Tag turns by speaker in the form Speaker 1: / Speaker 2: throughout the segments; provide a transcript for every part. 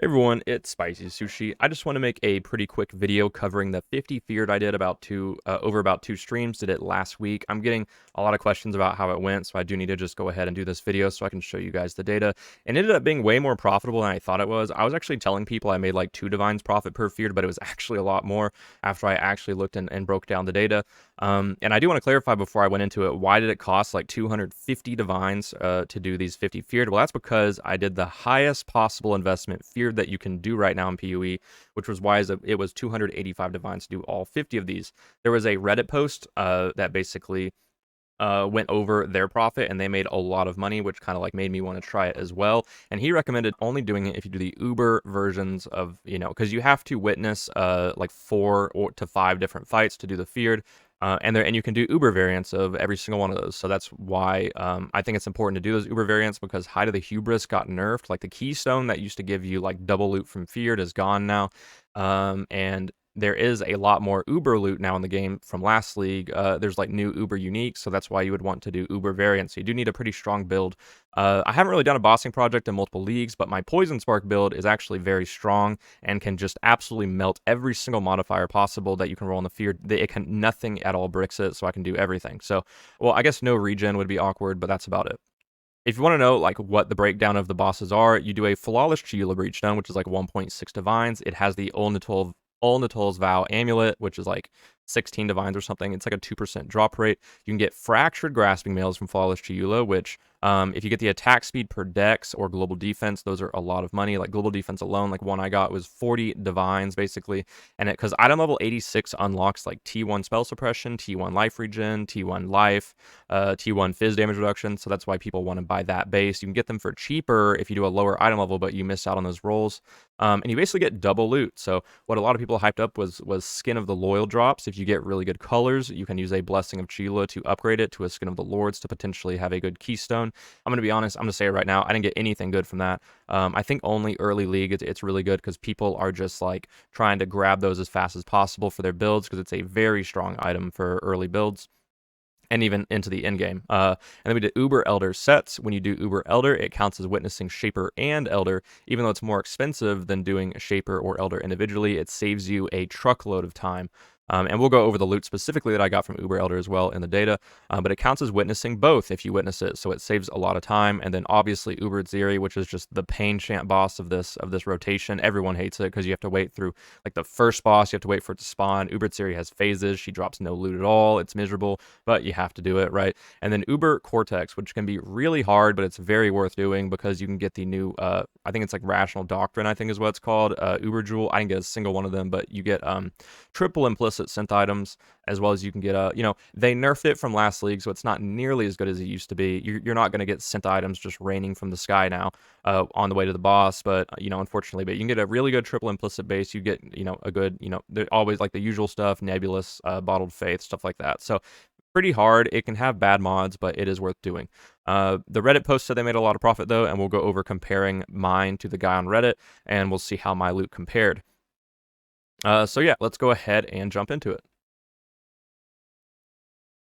Speaker 1: Hey everyone, it's Spicy Sushi. I just want to make a pretty quick video covering the 50 feared I did over about two streams. Did it last week. I'm getting a lot of questions about how it went, so I do need to just go ahead and do this video so I can show you guys the data. It ended up being way more profitable than I thought it was. I was actually telling people I made like 2 divines profit per feared, but it was actually a lot more after I actually looked and broke down the data. And I do want to clarify before I went into it, why did it cost like 250 divines to do these 50 feared? Well, that's because I did the highest possible investment feared that you can do right now in PoE, which was why it was 285 divines to do all 50 of these. There was a Reddit post that basically went over their profit, and they made a lot of money, which kind of like made me want to try it as well. And he recommended only doing it if you do the Uber versions of, because you have to witness like 4 to 5 different fights to do the feared. And you can do Uber variants of every single one of those. So that's why I think it's important to do those Uber variants, because Height of the Hubris got nerfed. Like the Keystone that used to give you like double loot from feared is gone now. And there is a lot more Uber loot now in the game from last league. There's like new Uber uniques, so that's why you would want to do Uber variants. So you do need a pretty strong build. I haven't really done a bossing project in multiple leagues, but my Poison Spark build is actually very strong and can just absolutely melt every single modifier possible that you can roll in the fear. Nothing at all bricks it, so I can do everything. So, well, I guess no regen would be awkward, but that's about it. If you want to know like what the breakdown of the bosses are, you do a Flawless Chiyula Breachstone, which is like 1.6 divines. It has the Olnatol's Vow Amulet, which is like 16 divines or something. It's like a 2% drop rate. You can get Fractured Grasping Mails from Flawless Chiyula, which if you get the attack speed per dex or global defense, those are a lot of money. Like global defense alone, like one I got was 40 divines basically. And because item level 86 unlocks like T1 spell suppression, T1 life regen, T1 life, T1 fizz damage reduction. So that's why people want to buy that base. You can get them for cheaper if you do a lower item level, but you miss out on those rolls. And you basically get double loot. So what a lot of people hyped up was Skin of the Loyal drops. If you get really good colors, you can use a Blessing of Chila to upgrade it to a Skin of the Lords to potentially have a good keystone. I'm going to be honest, I'm going to say it right now, I didn't get anything good from that. I think only early league it's really good because people are just like trying to grab those as fast as possible for their builds, because it's a very strong item for early builds and even into the end game. And then we did Uber Elder sets. When you do Uber Elder, it counts as witnessing Shaper and Elder. Even though it's more expensive than doing Shaper or Elder individually, it saves you a truckload of time. And we'll go over the loot specifically that I got from Uber Elder as well in the data, but it counts as witnessing both if you witness it, so it saves a lot of time. And then obviously Uber Ziri, which is just the pain chant boss of this rotation. Everyone hates it because you have to wait through like the first boss, you have to wait for it to spawn. Uber Ziri has phases, she drops no loot at all, it's miserable, but you have to do it, right? And then Uber Cortex, which can be really hard, but it's very worth doing because you can get the new, I think it's like Rational Doctrine, I think is what it's called, Uber Jewel. I didn't get a single one of them, but you get triple implicit synth items, as well as you can get they nerfed it from last league, so it's not nearly as good as it used to be. You're not going to get synth items just raining from the sky now on the way to the boss, but unfortunately, but you can get a really good triple implicit base. You get a good they're always like the usual stuff, nebulous, bottled faith, stuff like that. So pretty hard. It can have bad mods, but it is worth doing. The Reddit post said they made a lot of profit though, and we'll go over comparing mine to the guy on Reddit, and we'll see how my loot compared. So yeah, let's go ahead and jump into it.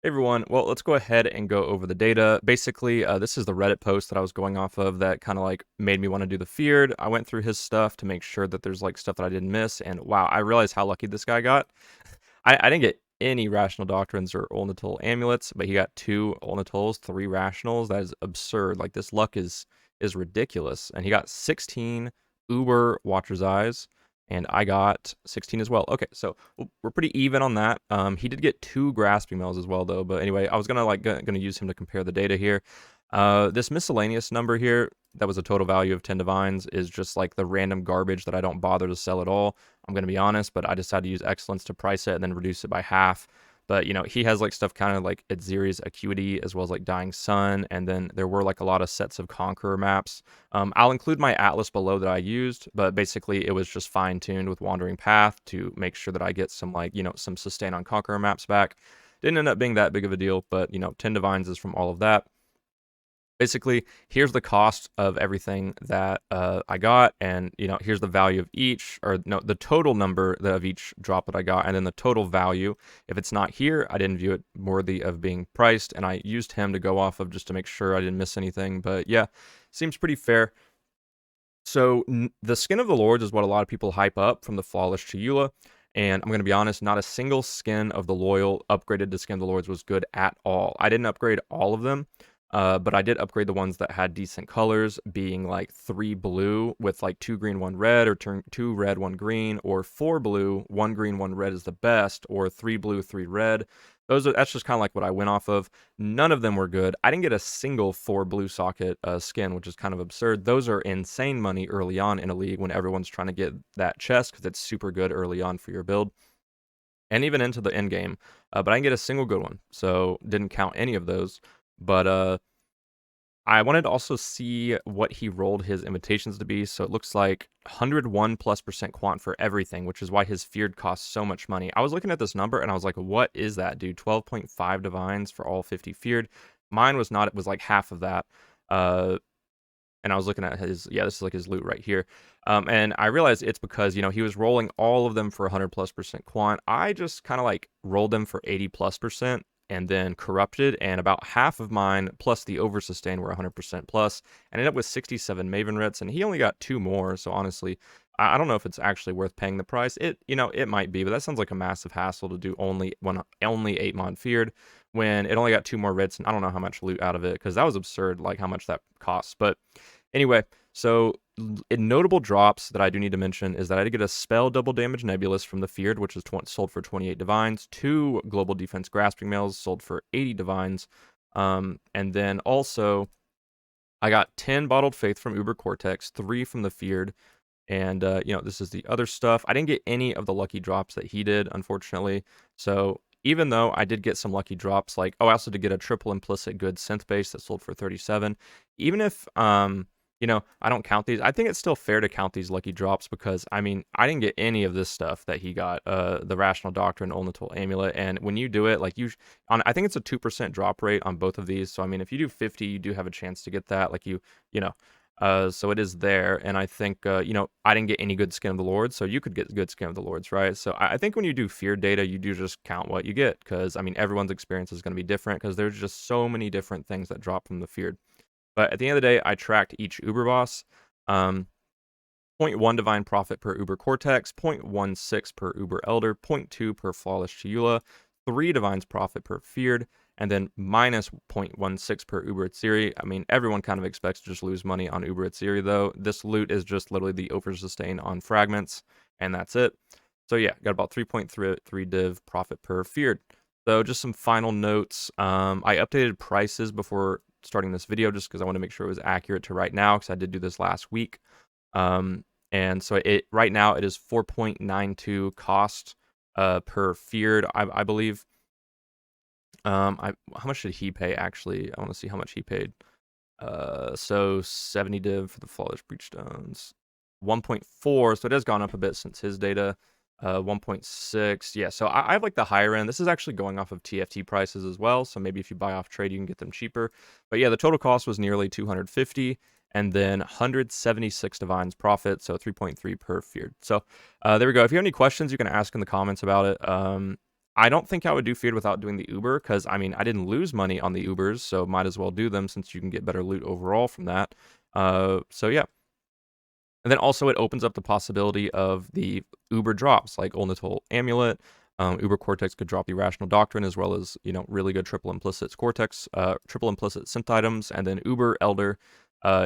Speaker 1: Hey everyone, well, let's go ahead and go over the data. Basically, this is the Reddit post that I was going off of that kind of like made me want to do the feared. I went through his stuff to make sure that there's like stuff that I didn't miss, and wow, I realized how lucky this guy got. I didn't get any Rational Doctrines or Olnatol Amulets, but he got 2 Olnatols, 3 Rationals. That is absurd. Like this luck is ridiculous. And he got 16 Uber Watcher's Eyes, and I got 16 as well. Okay, so we're pretty even on that. He did get 2 Grasping Mails as well, though. But anyway, I was gonna use him to compare the data here. This miscellaneous number here, that was a total value of 10 divines, is just like the random garbage that I don't bother to sell at all. I'm gonna be honest, but I decided to use Excellence to price it and then reduce it by half. But he has like stuff kind of like at Ziri's Acuity, as well as like Dying Sun, and then there were like a lot of sets of Conqueror maps. I'll include my atlas below that I used, but basically it was just fine-tuned with Wandering Path to make sure that I get some like some sustain on Conqueror maps back. Didn't end up being that big of a deal, but 10 divines is from all of that. Basically, here's the cost of everything that I got, and here's the value of each, or no, the total number of each drop that I got, and then the total value. If it's not here, I didn't view it worthy of being priced, and I used him to go off of just to make sure I didn't miss anything. But yeah, seems pretty fair. So the Skin of the Lords is what a lot of people hype up from the Flawless Chiyula, and I'm going to be honest, not a single skin of the Loyal upgraded to Skin of the Lords was good at all. I didn't upgrade all of them, but I did upgrade the ones that had decent colors, being like 3 blue with like 2 green, 1 red, or 2 red, 1 green, or 4 blue, 1 green, 1 red is the best, or 3 blue, 3 red. That's just kind of like what I went off of. None of them were good. I didn't get a single 4 blue socket skin, which is kind of absurd. Those are insane money early on in a league when everyone's trying to get that chest because it's super good early on for your build and even into the end game. But I didn't get a single good one, so didn't count any of those. But I wanted to also see what he rolled his invitations to be, so it looks like 101+% quant for everything, which is why his feared costs so much money. I was looking at this number and I was like, what is that, dude? 12.5 divines for all 50 feared. Mine was not, it was like half of that. And I was looking at his, yeah, this is like his loot right here. And I realized it's because, you know, he was rolling all of them for 100+% quant. I just kind of like rolled them for 80+% and then corrupted, and about half of mine plus the oversustain were 100% plus. I ended up with 67 Maven Writs, and he only got 2 more. So honestly, I don't know if it's actually worth paying the price. You know, it might be, but that sounds like a massive hassle to do only 8 mod feared when it only got 2 more Writs, and I don't know how much loot out of it because that was absurd, like how much that costs. But anyway, so notable drops that I do need to mention is that I did get a spell double damage nebulous from the feared, which is sold for 28 divines, 2 global defense grasping mails sold for 80 divines, and then also I got 10 bottled faith from Uber Cortex, 3 from the feared, and you know, this is the other stuff. I didn't get any of the lucky drops that he did, unfortunately. So even though I did get some lucky drops, like, oh, I also did get a triple implicit good synth base that sold for 37. Even if you know, I don't count these, I think it's still fair to count these lucky drops because, I mean, I didn't get any of this stuff that he got, the Rational Doctrine, Ulnatul Amulet, and when you do it, like, I think it's a 2% drop rate on both of these, so, I mean, if you do 50, you do have a chance to get that, like, you know, so it is there, and I think, you know, I didn't get any good Skin of the Lords, so you could get good Skin of the Lords, right? So I think when you do feared data, you do just count what you get, because, I mean, everyone's experience is going to be different, because there's just so many different things that drop from the feared. But at the end of the day, I tracked each Uber boss. 0.1 Divine Profit per Uber Cortex, 0.16 per Uber Elder, 0.2 per Flawless Chiyula, 3 Divines Profit per Feared, and then minus 0.16 per Uber Atziri. I mean, everyone kind of expects to just lose money on Uber Atziri, though. This loot is just literally the oversustain on fragments, and that's it. So yeah, got about 3.3 div profit per Feared. So just some final notes. I updated prices before starting this video just because I want to make sure it was accurate to right now, because I did do this last week. And so right now it is 4.92 cost per feared, I believe. How much did he pay actually? I want to see how much he paid. So 70 div for the Flawless Breachstones. 1.4, so it has gone up a bit since his data. 1.6, yeah, so I have like the higher end. This is actually going off of TFT prices as well, so maybe if you buy off trade you can get them cheaper. But yeah, the total cost was nearly 250, and then 176 divines profit, so 3.3 per feared. So there we go. If you have any questions, you can ask in the comments about it. I don't think I would do feared without doing the Uber, because I mean, I didn't lose money on the Ubers, so might as well do them since you can get better loot overall from that. So yeah. And then also it opens up the possibility of the Uber drops, like Ulnatul Amulet. Uber Cortex could drop the Rational Doctrine, as well as, you know, really good triple implicit Cortex, triple implicit synth items, and then Uber Elder,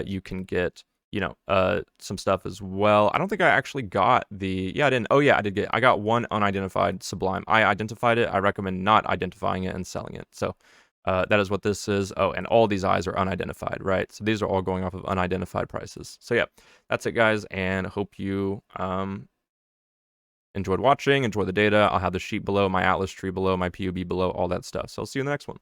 Speaker 1: you can get, you know, some stuff as well. I don't think I actually got the, yeah, I didn't, oh yeah, I got one unidentified Sublime. I identified it. I recommend not identifying it and selling it. So that is what this is. Oh, and all these eyes are unidentified, right? So these are all going off of unidentified prices. So yeah, that's it, guys, and hope you enjoyed watching, enjoy the data. I'll have the sheet below, my Atlas tree below, my POB below, all that stuff. So I'll see you in the next one.